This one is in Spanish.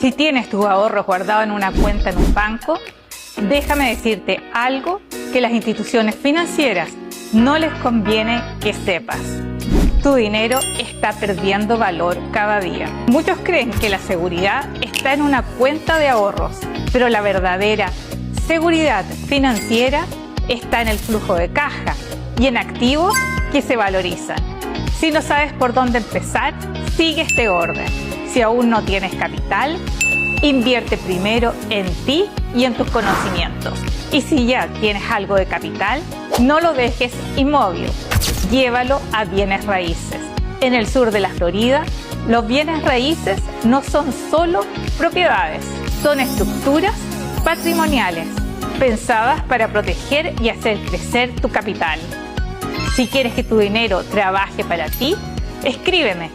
Si tienes tus ahorros guardados en una cuenta en un banco, déjame decirte algo que las instituciones financieras no les conviene que sepas. Tu dinero está perdiendo valor cada día. Muchos creen que la seguridad está en una cuenta de ahorros, pero la verdadera seguridad financiera está en el flujo de caja y en activos que se valorizan. Si no sabes por dónde empezar, sigue este orden. Si aún no tienes capital, invierte primero en ti y en tus conocimientos. Y si ya tienes algo de capital, no lo dejes inmóvil. Llévalo a bienes raíces. En el sur de la Florida, los bienes raíces no son solo propiedades, son estructuras patrimoniales pensadas para proteger y hacer crecer tu capital. Si quieres que tu dinero trabaje para ti, escríbeme